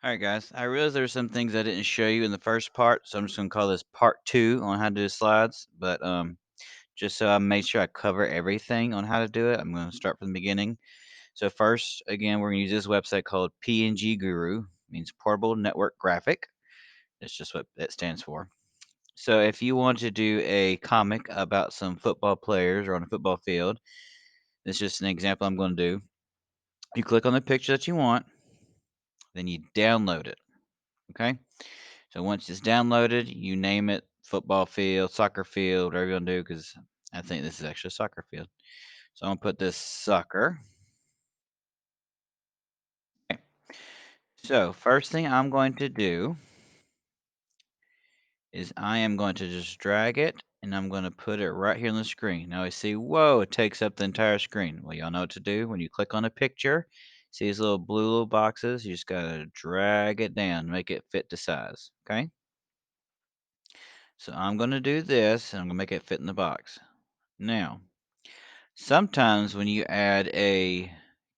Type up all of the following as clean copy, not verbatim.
All right, guys. I realize there's some things I didn't show you in the first part, so I'm just gonna call this part two on how to do slides. But just so I made sure I cover everything on how to do it, I'm gonna start from the beginning. So first, again, we're gonna use this website called PNG Guru, means Portable Network Graphic. That's just what it stands for. So if you want to do a comic about some football players or on a football field, this is just an example I'm going to do. You click on the picture that you want, then you download it. Okay. So once it's downloaded, you name it football field, soccer field, whatever you're gonna do, because I think this is actually a soccer field. So I'm gonna put this soccer. Okay. So first thing I'm going to do is I am going to just drag it and I'm going to put it right here on the screen. Now I see, whoa, it takes up the entire screen. Well, y'all know what to do when you click on a picture. See these little blue little boxes? You just gotta drag it down, make it fit the size. Okay. So I'm gonna do this and I'm gonna make it fit in the box. Now, sometimes when you add a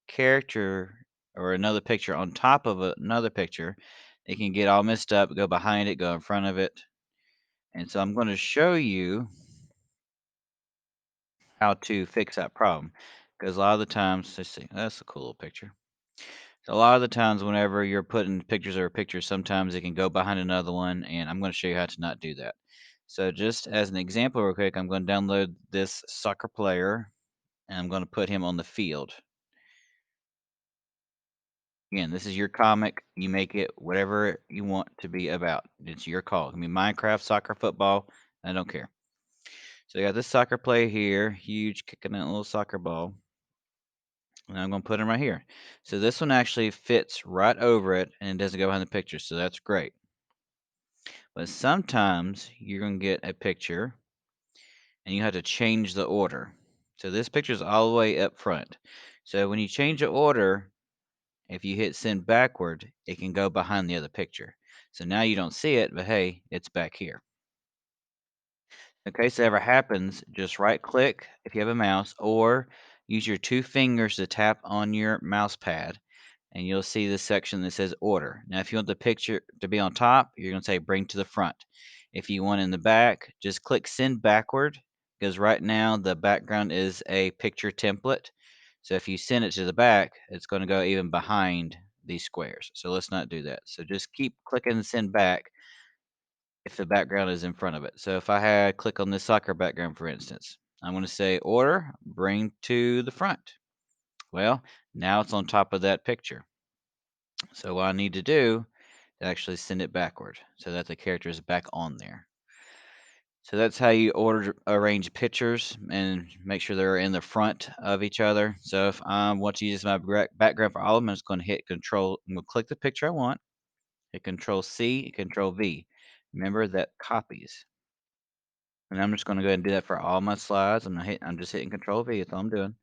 character or another picture on top of another picture, it can get all messed up, go behind it, go in front of it. And so I'm going to show you how to fix that problem. Because a lot of the times, let's see, that's a cool little picture. So a lot of the times, whenever you're putting pictures over pictures, sometimes it can go behind another one, and I'm going to show you how to not do that. So just as an example, real quick, I'm going to download this soccer player, and I'm going to put him on the field. Again, this is your comic. You make it whatever you want to be about. It's your call. It can be Minecraft, soccer, football. I don't care. So you got this soccer player here, huge, kicking that little soccer ball. And I'm going to put him right here. So this one actually fits right over it and it doesn't go behind the picture. So that's great. But sometimes you're going to get a picture and you have to change the order. So this picture is all the way up front. So when you change the order, if you hit send backward, it can go behind the other picture. So now you don't see it, but hey, it's back here. In case that ever happens, just right click if you have a mouse or use your two fingers to tap on your mouse pad and you'll see this section that says order. Now, if you want the picture to be on top, you're going to say bring to the front. If you want in the back, just click send backward because right now the background is a picture template. So if you send it to the back, it's going to go even behind these squares. So let's not do that. So just keep clicking send back if the background is in front of it. So if I had click on this soccer background, for instance, I'm going to say order, bring to the front. Well, now it's on top of that picture. So what I need to do is actually send it backward so that the character is back on there. So that's how you arrange pictures and make sure they're in the front of each other. So if I want to use my background for all of them, I'm just going to hit Control. I'm going to click the picture I want, hit Control C, Control V. Remember that copies. And I'm just going to go ahead and do that for all my slides. I'm just hitting Control V. That's all I'm doing.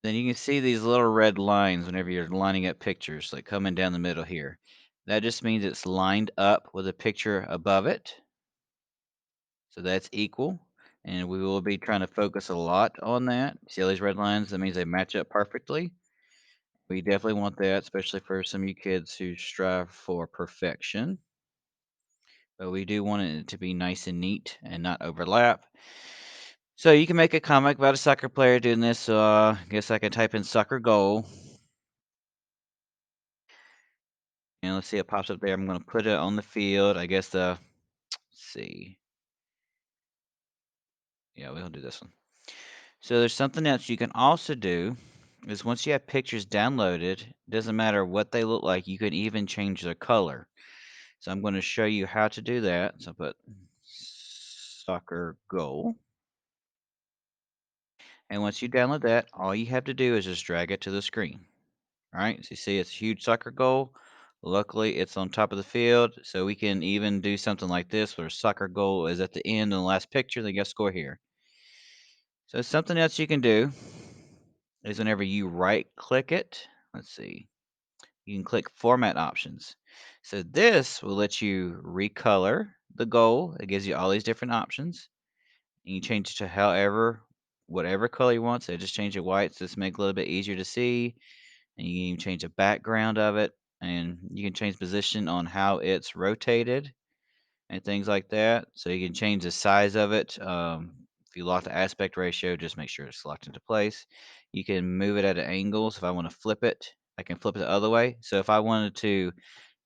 Then you can see these little red lines whenever you're lining up pictures, like coming down the middle here. That just means it's lined up with a picture above it. So that's equal. And we will be trying to focus a lot on that. See all these red lines? That means they match up perfectly. We definitely want that, especially for some of you kids who strive for perfection. But we do want it to be nice and neat and not overlap. So you can make a comic about a soccer player doing this. So I guess I can type in soccer goal. And let's see, it pops up there. I'm going to put it on the field. I guess let's see. Yeah, we'll do this one. So there's something else you can also do is once you have pictures downloaded, it doesn't matter what they look like, you can even change their color. So I'm going to show you how to do that. So I put soccer goal. And once you download that, all you have to do is just drag it to the screen. All right, so you see it's a huge soccer goal. Luckily, it's on top of the field, so we can even do something like this where soccer goal is at the end in the last picture, they got score here. So something else you can do is whenever you right click it, let's see, you can click format options. So this will let you recolor the goal. It gives you all these different options. And you change it to whatever color you want. So just change it white so just make it a little bit easier to see. And you can even change the background of it. and you can change position on how it's rotated and things like that. So you can change the size of it. If you lock the aspect ratio, just make sure it's locked into place. You can move it at an angle. So if I want to flip it, I can flip it the other way. So if I wanted to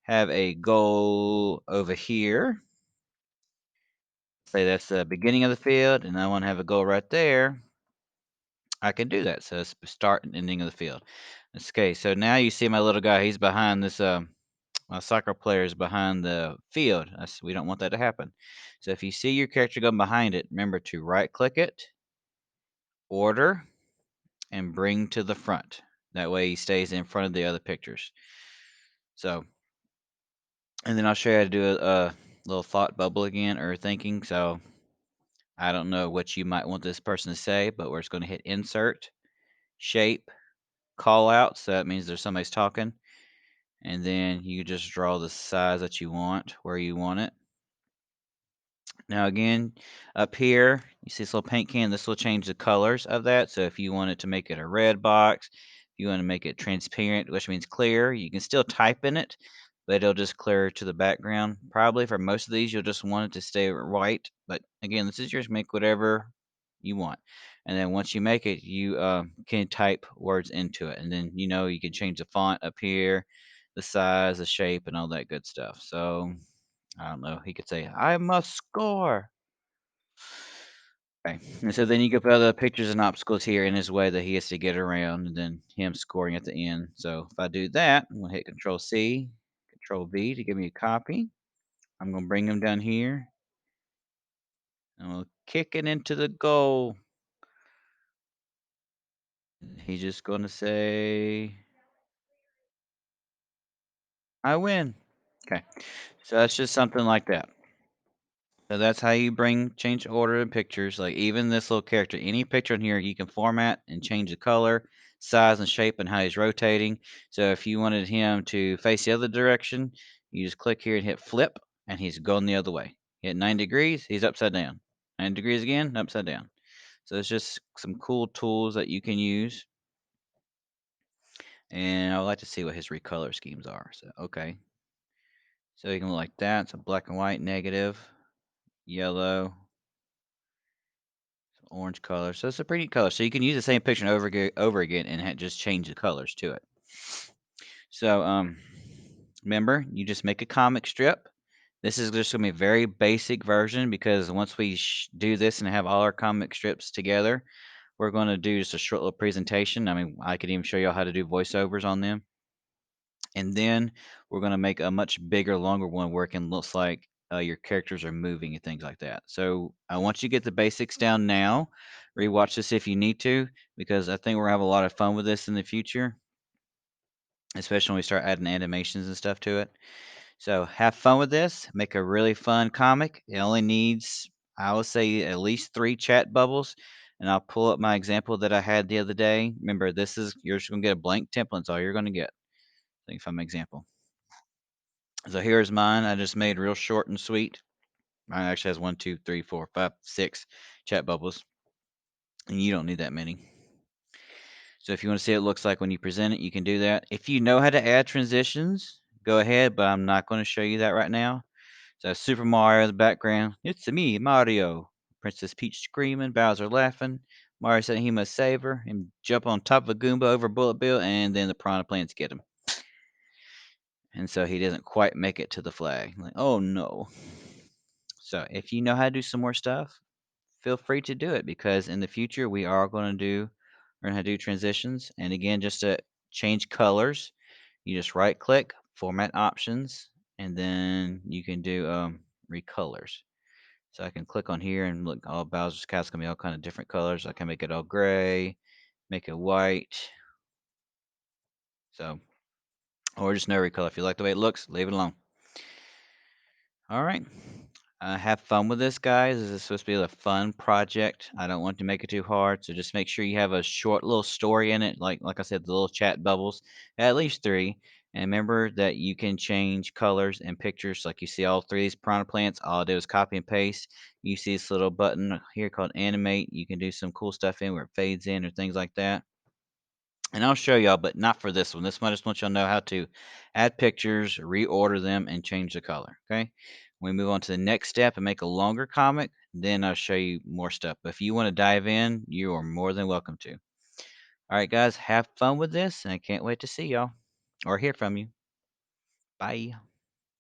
have a goal over here, say that's the beginning of the field, and I want to have a goal right there, I can do that. So it's the start and ending of the field. Okay, so now you see my little guy. He's behind this. My soccer player is behind the field. We don't want that to happen. So if you see your character going behind it, remember to right click it, order, and bring to the front. That way he stays in front of the other pictures. So, and then I'll show you how to do a little thought bubble again or thinking. So I don't know what you might want this person to say, but we're just going to hit insert, shape, call out. So that means there's somebody's talking. And then you just draw the size that you want, where you want it. Now again, up here, you see this little paint can. This will change the colors of that. So if you wanted to make it a red box, if you want to make it transparent, which means clear, you can still type in it, but it'll just clear to the background. Probably for most of these, you'll just want it to stay white. But again, this is yours. Make whatever you want. And then once you make it, you can type words into it. And then, you can change the font up here, the size, the shape, and all that good stuff. So I don't know. He could say, "I must score." Okay. And so then you could put other pictures and obstacles here in his way that he has to get around, and then him scoring at the end. So if I do that, I'm gonna hit Control C, Control V to give me a copy. I'm gonna bring him down here. I'm gonna kick it into the goal. He's just gonna say, "I win." Okay. So that's just something like that. So that's how you change the order in pictures. Like even this little character, any picture in here, you can format and change the color, size, and shape, and how he's rotating. So if you wanted him to face the other direction, you just click here and hit flip, and he's going the other way. Hit 90 degrees, he's upside down. 90 degrees again, upside down. So it's just some cool tools that you can use. And I would like to see what his recolor schemes are. So okay, so you can look like that. So black and white, negative, yellow, orange color. So it's a pretty color. So you can use the same picture over again and just change the colors to it. So remember, you just make a comic strip. This is just going to be a very basic version because once we do this and have all our comic strips together, we're going to do just a short little presentation. I mean, I could even show you how to do voiceovers on them. And then we're going to make a much bigger, longer one where it can looks like your characters are moving and things like that. So I want you to get the basics down now. Rewatch this if you need to, because I think we're gonna have a lot of fun with this in the future, especially when we start adding animations and stuff to it. So have fun with this. Make a really fun comic. It only needs, I would say, at least 3 chat bubbles. And I'll pull up my example that I had the other day. Remember, you're just gonna get a blank template. That's all you're gonna get. Let me find my example. So here's mine. I just made real short and sweet. Mine actually has 1, 2, 3, 4, 5, 6 chat bubbles, and you don't need that many. So if you want to see what it looks like when you present it, you can do that. If you know how to add transitions, go ahead, but I'm not going to show you that right now. So Super Mario in the background. It's me, Mario. Princess Peach screaming, Bowser laughing. Mario said he must save her and jump on top of a Goomba over Bullet Bill, and then the Piranha Plants get him. And so he doesn't quite make it to the flag. Like, oh no. So if you know how to do some more stuff, feel free to do it because in the future we are going to learn how to do transitions. And again, just to change colors, you just right click, format options, and then you can do recolors. So I can click on here and look, all Bowser's Cat's gonna be all kind of different colors. I can make it all gray, make it white. So, or just no recolor. If you like the way it looks, leave it alone. All right. Have fun with this, guys. This is supposed to be a fun project. I don't want to make it too hard, so just make sure you have a short little story in it, like I said, the little chat bubbles, at least 3. And remember that you can change colors and pictures. Like you see all 3 of these piranha plants. All I do is copy and paste. You see this little button here called animate. You can do some cool stuff in where it fades in or things like that. And I'll show y'all, but not for this one. This one I just want y'all to know how to add pictures, reorder them, and change the color. Okay. When we move on to the next step and make a longer comic, then I'll show you more stuff. But if you want to dive in, you are more than welcome to. All right, guys, have fun with this, and I can't wait to see y'all or hear from you. Bye.